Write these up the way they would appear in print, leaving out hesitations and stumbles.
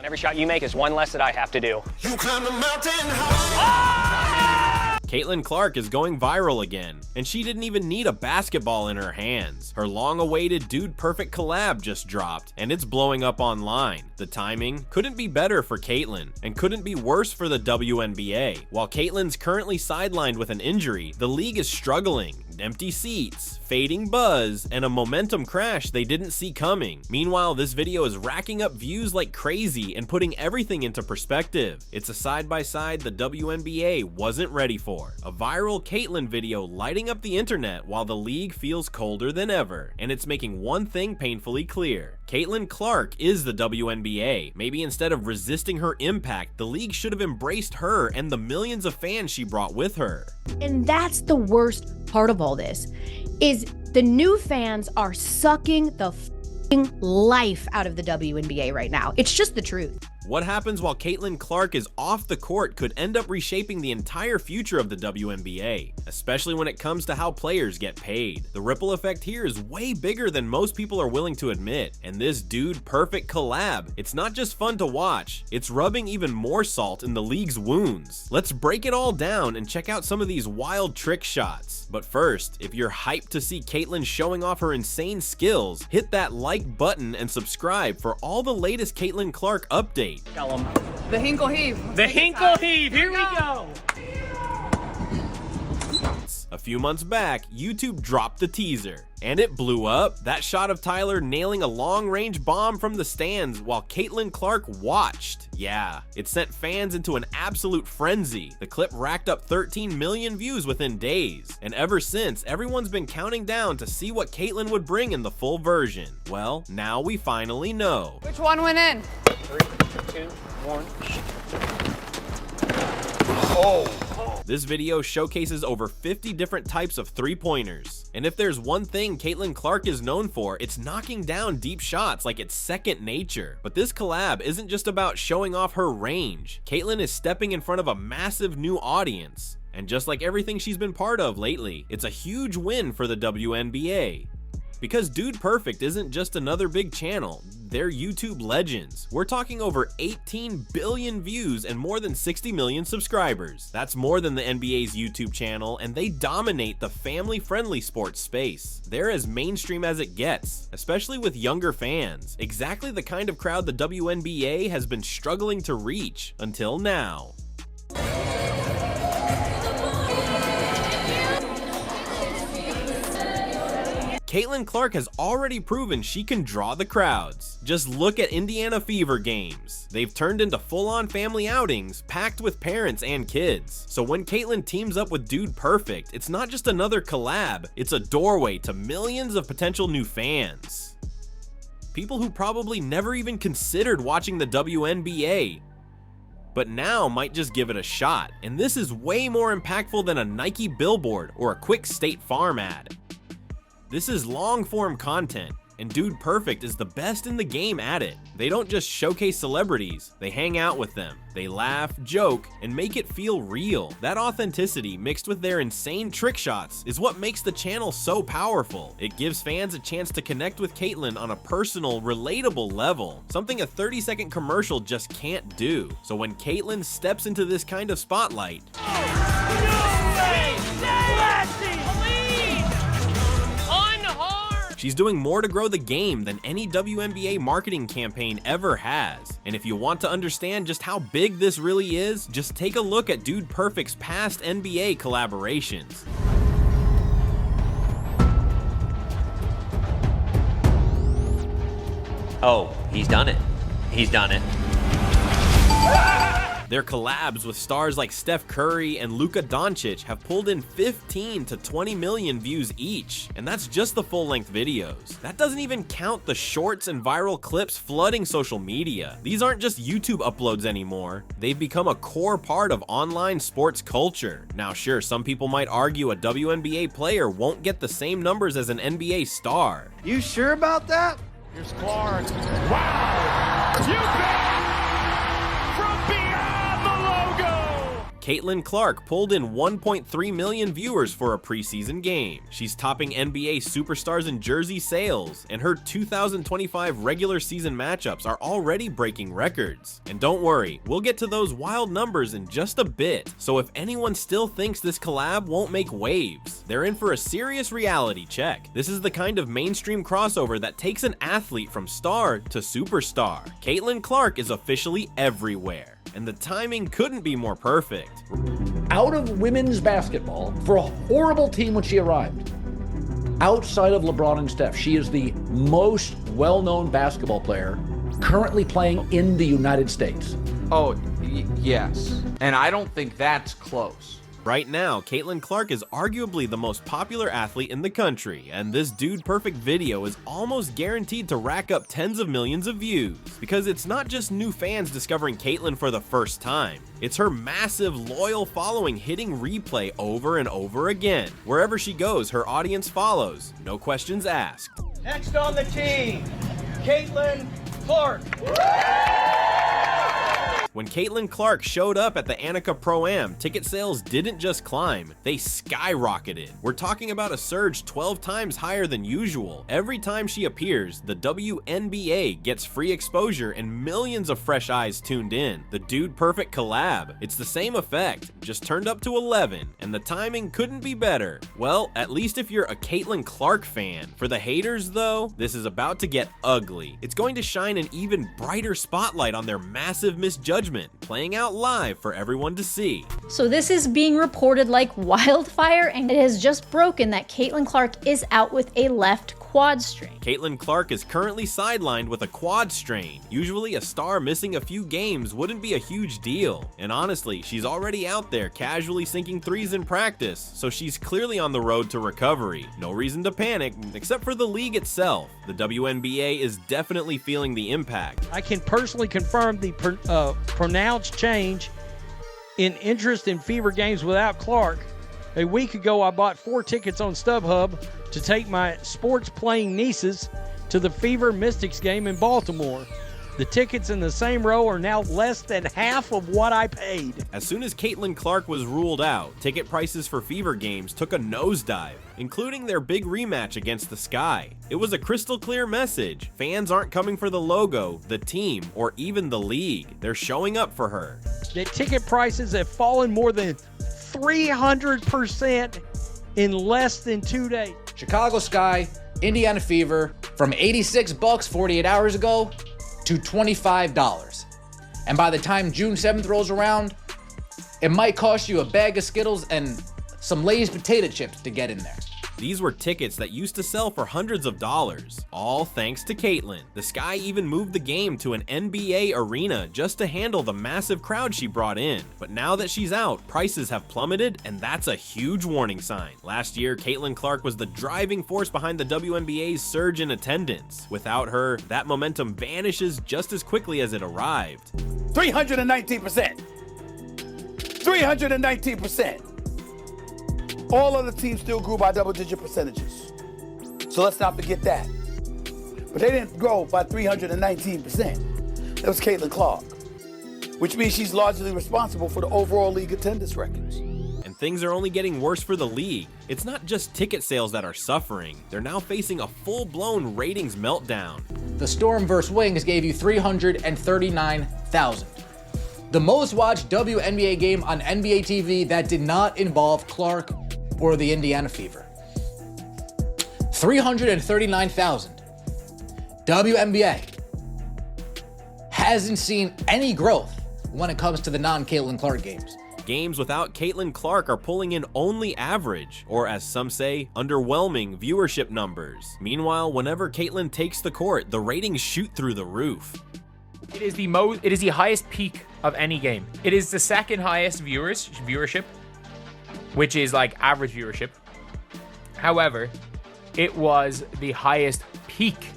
Every shot you make is one less that I have to do. You climb the mountain high. Caitlin Clark is going viral again, and she didn't even need a basketball in her hands. Her long-awaited Dude Perfect collab just dropped, and it's blowing up online. The timing couldn't be better for Caitlin, and couldn't be worse for the WNBA. While Caitlin's currently sidelined with an injury, the league is struggling. Empty seats, fading buzz, and a momentum crash they didn't see coming. Meanwhile, this video is racking up views like crazy and putting everything into perspective. It's a side-by-side the WNBA wasn't ready for. A viral Caitlin video lighting up the internet while the league feels colder than ever. And it's making one thing painfully clear. Caitlin Clark is the WNBA. Maybe instead of resisting her impact, the league should have embraced her and the millions of fans she brought with her. And that's the worst part of all this, is the new fans are sucking the life out of the WNBA right now. It's just the truth. What happens while Caitlin Clark is off the court could end up reshaping the entire future of the WNBA, especially when it comes to how players get paid. The ripple effect here is way bigger than most people are willing to admit, and this Dude Perfect collab, it's not just fun to watch, it's rubbing even more salt in the league's wounds. Let's break it all down and check out some of these wild trick shots. But first, if you're hyped to see Caitlin showing off her insane skills, hit that like button and subscribe for all the latest Caitlin Clark updates. Tell them. The Hinkle Heave. The Hinkle Heave, here we go. A few months back, YouTube dropped the teaser, and it blew up. That shot of Tyler nailing a long-range bomb from the stands while Caitlin Clark watched. Yeah, it sent fans into an absolute frenzy. The clip racked up 13 million views within days, and ever since, everyone's been counting down to see what Caitlin would bring in the full version. Well, now we finally know. Which one went in? 3, 2, 1. Oh. This video showcases over 50 different types of three-pointers. And if there's one thing Caitlin Clark is known for, it's knocking down deep shots like it's second nature. But this collab isn't just about showing off her range. Caitlin is stepping in front of a massive new audience. And just like everything she's been part of lately, it's a huge win for the WNBA. Because Dude Perfect isn't just another big channel, they're YouTube legends. We're talking over 18 billion views and more than 60 million subscribers. That's more than the NBA's YouTube channel, and they dominate the family-friendly sports space. They're as mainstream as it gets, especially with younger fans. Exactly the kind of crowd the WNBA has been struggling to reach until now. Caitlin Clark has already proven she can draw the crowds. Just look at Indiana Fever games. They've turned into full-on family outings, packed with parents and kids. So when Caitlin teams up with Dude Perfect, it's not just another collab, it's a doorway to millions of potential new fans. People who probably never even considered watching the WNBA, but now might just give it a shot. And this is way more impactful than a Nike billboard or a quick State Farm ad. This is long-form content, and Dude Perfect is the best in the game at it. They don't just showcase celebrities, they hang out with them. They laugh, joke, and make it feel real. That authenticity mixed with their insane trick shots is what makes the channel so powerful. It gives fans a chance to connect with Caitlin on a personal, relatable level, something a 30-second commercial just can't do. So when Caitlin steps into this kind of spotlight, she's doing more to grow the game than any WNBA marketing campaign ever has. And if you want to understand just how big this really is, just take a look at Dude Perfect's past NBA collaborations. Oh, he's done it. He's done it. Their collabs with stars like Steph Curry and Luka Doncic have pulled in 15 to 20 million views each, and that's just the full-length videos. That doesn't even count the shorts and viral clips flooding social media. These aren't just YouTube uploads anymore. They've become a core part of online sports culture. Now sure, some people might argue a WNBA player won't get the same numbers as an NBA star. You sure about that? Here's Clark. Wow! You bet! From beyond the logo! Caitlin Clark pulled in 1.3 million viewers for a preseason game. She's topping NBA superstars and jersey sales, and her 2025 regular season matchups are already breaking records. And don't worry, we'll get to those wild numbers in just a bit, so if anyone still thinks this collab won't make waves, they're in for a serious reality check. This is the kind of mainstream crossover that takes an athlete from star to superstar. Caitlin Clark is officially everywhere, and the timing couldn't be more perfect. Out of women's basketball, for a horrible team when she arrived, outside of LeBron and Steph, she is the most well-known basketball player currently playing in the United States. Oh, yes. And I don't think that's close. Right now, Caitlin Clark is arguably the most popular athlete in the country, and this Dude Perfect video is almost guaranteed to rack up tens of millions of views, because it's not just new fans discovering Caitlin for the first time, it's her massive, loyal following hitting replay over and over again. Wherever she goes, her audience follows, no questions asked. Next on the team, Caitlin Clark. When Caitlin Clark showed up at the Annika Pro-Am, ticket sales didn't just climb, they skyrocketed. We're talking about a surge 12 times higher than usual. Every time she appears, the Wnba gets free exposure and millions of fresh eyes tuned in. The Dude Perfect collab, it's the same effect, just turned up to 11, and the timing couldn't be better. Well, at least if you're a Caitlin Clark fan. For the haters though, this is about to get ugly. It's going to shine an even brighter spotlight on their massive misjudgment, playing out live for everyone to see. So this is being reported like wildfire, and it has just broken that Caitlin Clark is out with a left quad strain. Caitlin Clark is currently sidelined with a quad strain. Usually a star missing a few games wouldn't be a huge deal. And honestly, she's already out there casually sinking threes in practice, so she's clearly on the road to recovery. No reason to panic, except for the league itself. The WNBA is definitely feeling the impact. I can personally confirm the pronounced change in interest in Fever games without Clark. A week ago, I bought 4 tickets on StubHub to take my sports-playing nieces to the Fever Mystics game in Baltimore. The tickets in the same row are now less than half of what I paid. As soon as Caitlin Clark was ruled out, ticket prices for Fever games took a nosedive, including their big rematch against the Sky. It was a crystal clear message. Fans aren't coming for the logo, the team, or even the league. They're showing up for her. The ticket prices have fallen more than 300% in less than 2 days. Chicago Sky, Indiana Fever, from $86 48 hours ago to $25. And by the time June 7th rolls around, it might cost you a bag of Skittles and some Lay's potato chips to get in there. These were tickets that used to sell for hundreds of dollars, all thanks to Caitlin. The Sky even moved the game to an NBA arena just to handle the massive crowd she brought in. But now that she's out, prices have plummeted, and that's a huge warning sign. Last year, Caitlin Clark was the driving force behind the WNBA's surge in attendance. Without her, that momentum vanishes just as quickly as it arrived. 319%. 319%. All other teams still grew by double-digit percentages. So let's not forget that. But they didn't grow by 319%. That was Caitlin Clark, which means she's largely responsible for the overall league attendance records. And things are only getting worse for the league. It's not just ticket sales that are suffering. They're now facing a full-blown ratings meltdown. The Storm vs. Wings gave you 339,000. The most watched WNBA game on NBA TV that did not involve Clark or the Indiana Fever. 339,000. WNBA hasn't seen any growth when it comes to the non-Caitlin Clark games. Games without Caitlin Clark are pulling in only average, or as some say, underwhelming viewership numbers. Meanwhile, whenever Caitlin takes the court, the ratings shoot through the roof. It is the highest peak of any game. It is the second highest viewership, which is like average viewership. However, it was the highest peak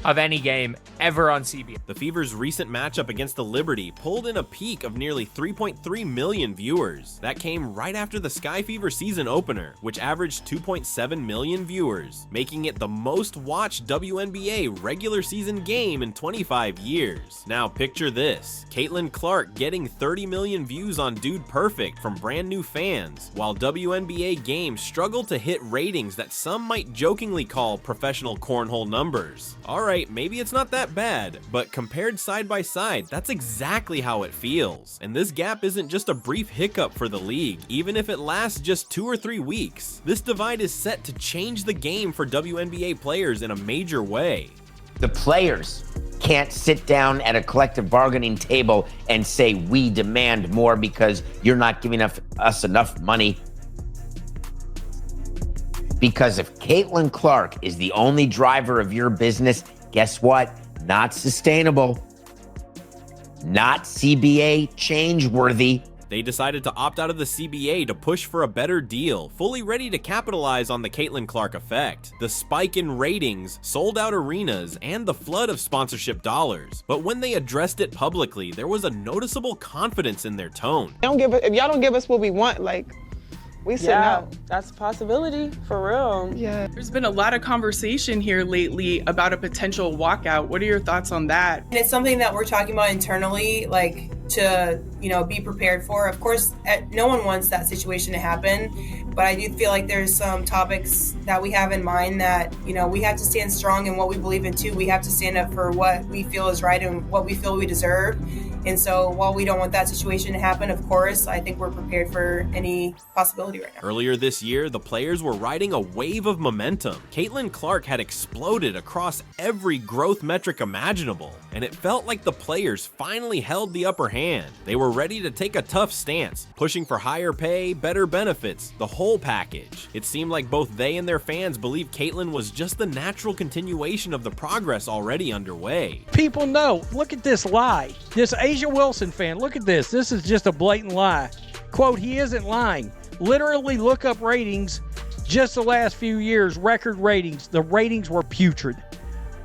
of any game ever on CBS. The Fever's recent matchup against the Liberty pulled in a peak of nearly 3.3 million viewers. That came right after the Sky Fever season opener, which averaged 2.7 million viewers, making it the most watched WNBA regular season game in 25 years. Now picture this, Caitlin Clark getting 30 million views on Dude Perfect from brand new fans, while WNBA games struggle to hit ratings that some might jokingly call professional cornhole numbers. Alright, maybe it's not that bad, but compared side by side, that's exactly how it feels. And this gap isn't just a brief hiccup for the league, even if it lasts just 2 or 3 weeks. This divide is set to change the game for WNBA players in a major way. The players can't sit down at a collective bargaining table and say, we demand more because you're not giving us enough money. Because if Caitlin Clark is the only driver of your business, guess what? Not sustainable. Not CBA change-worthy. They decided to opt out of the CBA to push for a better deal, fully ready to capitalize on the Caitlin Clark effect, the spike in ratings, sold-out arenas, and the flood of sponsorship dollars. But when they addressed it publicly, there was a noticeable confidence in their tone. If y'all don't give us what we want, like, we sit out. That's a possibility, for real. Yeah. There's been a lot of conversation here lately about a potential walkout. What are your thoughts on that? And it's something that we're talking about internally, like, to, be prepared for. Of course, no one wants that situation to happen, but I do feel like there's some topics that we have in mind that, we have to stand strong in what we believe in too. We have to stand up for what we feel is right and what we feel we deserve. And so while we don't want that situation to happen, of course, I think we're prepared for any possibility right now. Earlier this year, the players were riding a wave of momentum. Caitlin Clark had exploded across every growth metric imaginable, and it felt like the players finally held the upper hand. They were ready to take a tough stance, pushing for higher pay, better benefits, the whole package. It seemed like both they and their fans believed Caitlin was just the natural continuation of the progress already underway. People know, look at this lie. This Asia Wilson fan, look at this. This is just a blatant lie. Quote, he isn't lying. Literally look up ratings just the last few years, record ratings. The ratings were putrid.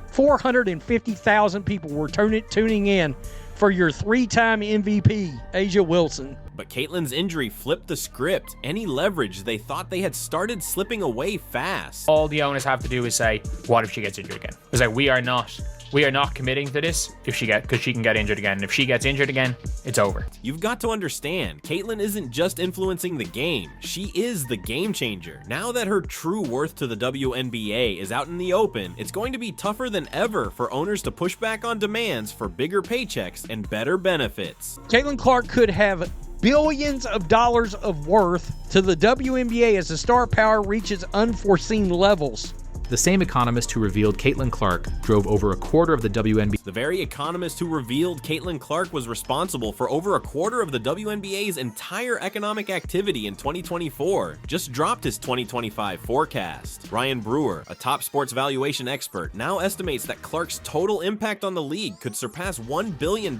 450,000 people were tuning in for your 3-time MVP, Asia Wilson. But Caitlin's injury flipped the script. Any leverage they thought they had started slipping away fast. All the owners have to do is say, what if she gets injured again? It's like, we are not committing to this because she can get injured again. And if she gets injured again, it's over. You've got to understand, Caitlin isn't just influencing the game, she is the game changer. Now that her true worth to the WNBA is out in the open, it's going to be tougher than ever for owners to push back on demands for bigger paychecks and better benefits. Caitlin Clark could have billions of dollars of worth to the WNBA as the star power reaches unforeseen levels. The same economist who revealed Caitlin Clark drove over a quarter of the WNBA. The very economist who revealed Caitlin Clark was responsible for over a quarter of the WNBA's entire economic activity in 2024 just dropped his 2025 forecast. Ryan Brewer, a top sports valuation expert, now estimates that Clark's total impact on the league could surpass $1 billion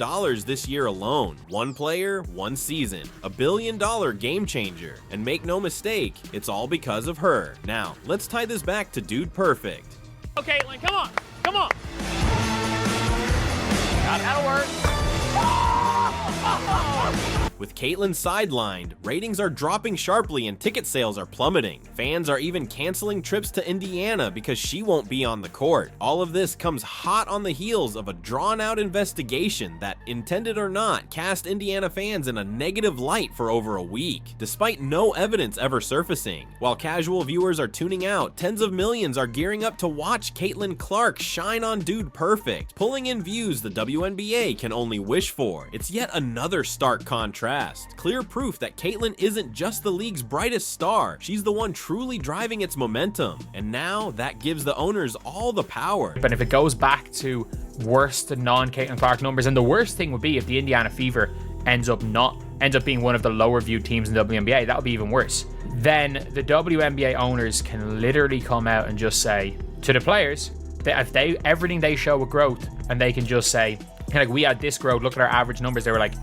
this year alone. One player, one season. $1 billion game changer. And make no mistake, it's all because of her. Now, let's tie this back to Dude Perfect. Okay, Caitlin, come on. Come on. That'll work. With Caitlin sidelined, ratings are dropping sharply and ticket sales are plummeting. Fans are even canceling trips to Indiana because she won't be on the court. All of this comes hot on the heels of a drawn-out investigation that, intended or not, cast Indiana fans in a negative light for over a week, despite no evidence ever surfacing. While casual viewers are tuning out, tens of millions are gearing up to watch Caitlin Clark shine on Dude Perfect, pulling in views the WNBA can only wish for. It's yet another stark contrast. Clear proof that Caitlin isn't just the league's brightest star, she's the one truly driving its momentum. And now that gives the owners all the power. But if it goes back to worst non-Caitlin Clark numbers, and the worst thing would be if the Indiana Fever ends up being one of the lower viewed teams in the WNBA, that would be even worse. Then the WNBA owners can literally come out and just say to the players that if everything they show with growth, and they can just say, like, we had this growth, look at our average numbers. They were like,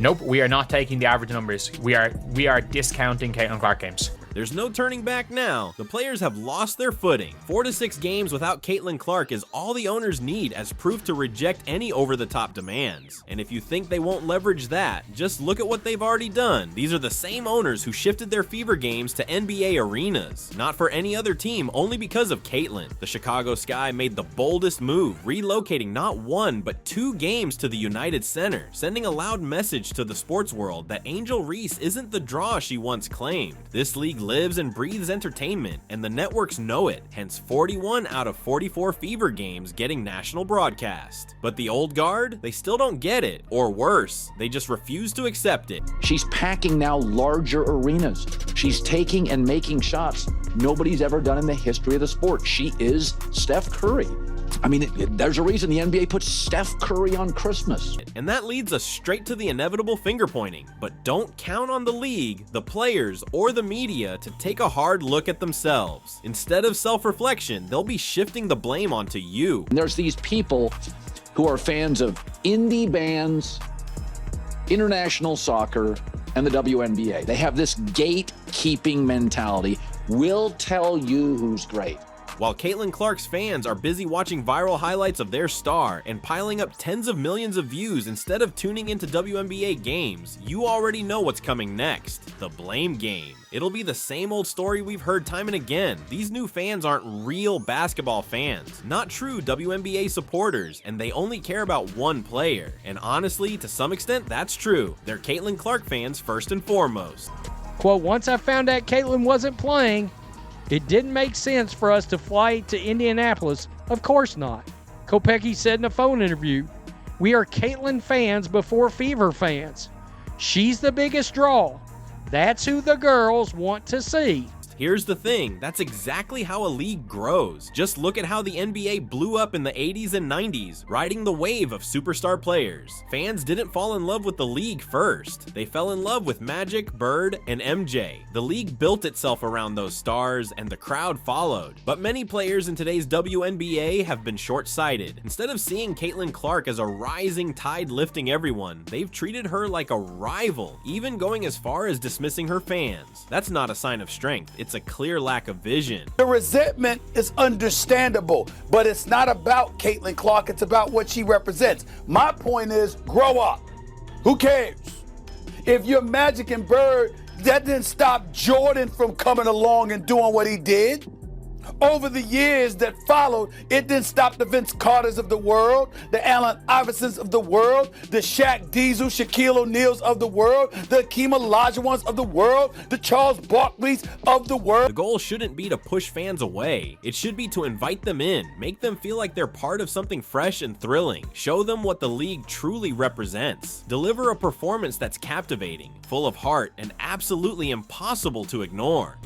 nope, we are not taking the average numbers. We are discounting Caitlin Clark games. There's no turning back now. The players have lost their footing. 4 to 6 games without Caitlin Clark is all the owners need as proof to reject any over-the-top demands. And if you think they won't leverage that, just look at what they've already done. These are the same owners who shifted their Fever games to NBA arenas. Not for any other team, only because of Caitlin. The Chicago Sky made the boldest move, relocating not 1 but 2 games to the United Center, sending a loud message to the sports world that Angel Reese isn't the draw she once claimed. This league lives and breathes entertainment, and the networks know it, hence 41 out of 44 Fever games getting national broadcast. But the old guard, they still don't get it, or worse, they just refuse to accept it. She's packing now larger arenas. She's taking and making shots nobody's ever done in the history of the sport. She is Steph Curry. I mean, there's a reason the NBA puts Steph Curry on Christmas. And that leads us straight to the inevitable finger pointing. But don't count on the league, the players, or the media to take a hard look at themselves. Instead of self-reflection, they'll be shifting the blame onto you. And there's these people who are fans of indie bands, international soccer, and the WNBA. They have this gatekeeping mentality. We'll tell you who's great. While Caitlin Clark's fans are busy watching viral highlights of their star and piling up tens of millions of views instead of tuning into WNBA games, you already know what's coming next. The blame game. It'll be the same old story we've heard time and again. These new fans aren't real basketball fans, not true WNBA supporters, and they only care about one player. And honestly, to some extent, that's true. They're Caitlin Clark fans first and foremost. Quote, once I found out Caitlin wasn't playing, it didn't make sense for us to fly to Indianapolis. Of course not. Kopecky said in a phone interview, we are Caitlin fans before Fever fans. She's the biggest draw. That's who the girls want to see. Here's the thing, that's exactly how a league grows. Just look at how the NBA blew up in the 80s and 90s, riding the wave of superstar players. Fans didn't fall in love with the league first. They fell in love with Magic, Bird, and MJ. The league built itself around those stars, and the crowd followed. But many players in today's WNBA have been short-sighted. Instead of seeing Caitlin Clark as a rising tide lifting everyone, they've treated her like a rival, even going as far as dismissing her fans. That's not a sign of strength. It's a clear lack of vision. The resentment is understandable, but it's not about Caitlin Clark, it's about what she represents. My point is, grow up. Who cares? If you're Magic and Bird, that didn't stop Jordan from coming along and doing what he did. Over the years that followed, it didn't stop the Vince Carters of the world, the Allen Iversons of the world, the Shaq Diesel, Shaquille O'Neals of the world, the Hakeem Olajuwons of the world, the Charles Barkleys of the world. The goal shouldn't be to push fans away. It should be to invite them in, make them feel like they're part of something fresh and thrilling, show them what the league truly represents, deliver a performance that's captivating, full of heart, and absolutely impossible to ignore.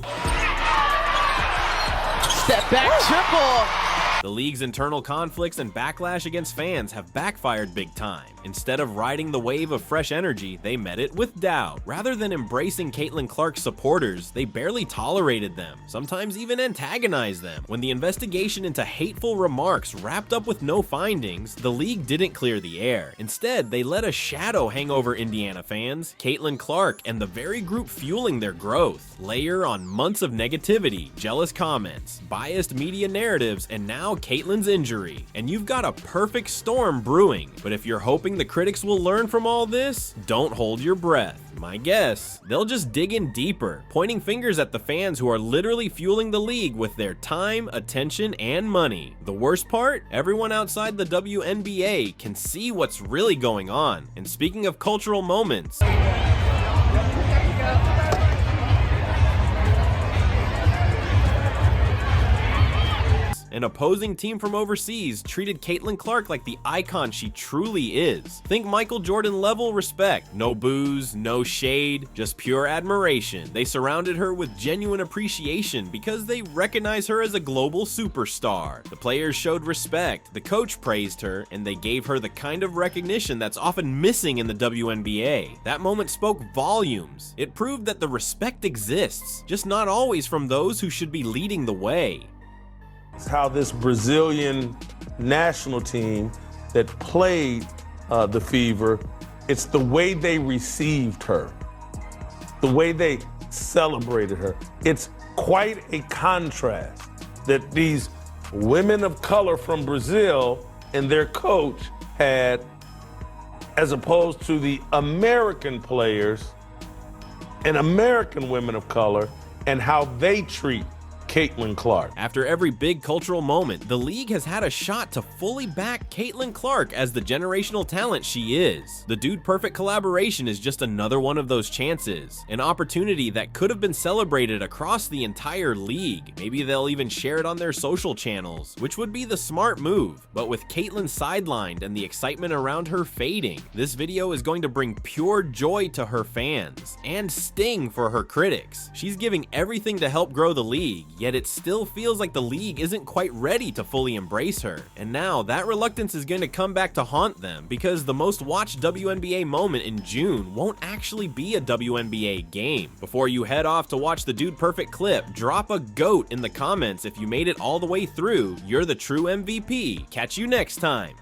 Step back triple. The league's internal conflicts and backlash against fans have backfired big time. Instead of riding the wave of fresh energy, they met it with doubt. Rather than embracing Caitlin Clark's supporters, they barely tolerated them, sometimes even antagonized them. When the investigation into hateful remarks wrapped up with no findings, the league didn't clear the air. Instead, they let a shadow hang over Indiana fans, Caitlin Clark, and the very group fueling their growth. Layer on months of negativity, jealous comments, biased media narratives, and now Caitlin's injury, and you've got a perfect storm brewing. But if you're hoping the critics will learn from all this, don't hold your breath. My guess, they'll just dig in deeper, pointing fingers at the fans who are literally fueling the league with their time, attention, and money. The worst part? Everyone outside the WNBA can see what's really going on. And speaking of cultural moments, an opposing team from overseas treated Caitlin Clark like the icon she truly is. Think Michael Jordan level respect. No booze, no shade, just pure admiration. They surrounded her with genuine appreciation because they recognize her as a global superstar. The players showed respect, the coach praised her, and they gave her the kind of recognition that's often missing in the WNBA. That moment spoke volumes. It proved that the respect exists, just not always from those who should be leading the way. How this Brazilian national team that played the Fever, it's the way they received her, the way they celebrated her. It's quite a contrast that these women of color from Brazil and their coach had, as opposed to the American players and American women of color and how they treat Caitlin Clark. After every big cultural moment, the league has had a shot to fully back Caitlin Clark as the generational talent she is. The Dude Perfect collaboration is just another one of those chances, an opportunity that could have been celebrated across the entire league. Maybe they'll even share it on their social channels, which would be the smart move. But with Caitlin sidelined and the excitement around her fading, this video is going to bring pure joy to her fans and sting for her critics. She's giving everything to help grow the league, yet it still feels like the league isn't quite ready to fully embrace her. And now that reluctance is going to come back to haunt them, because the most watched WNBA moment in June won't actually be a WNBA game. Before you head off to watch the Dude Perfect clip, drop a GOAT in the comments if you made it all the way through. You're the true MVP. Catch you next time.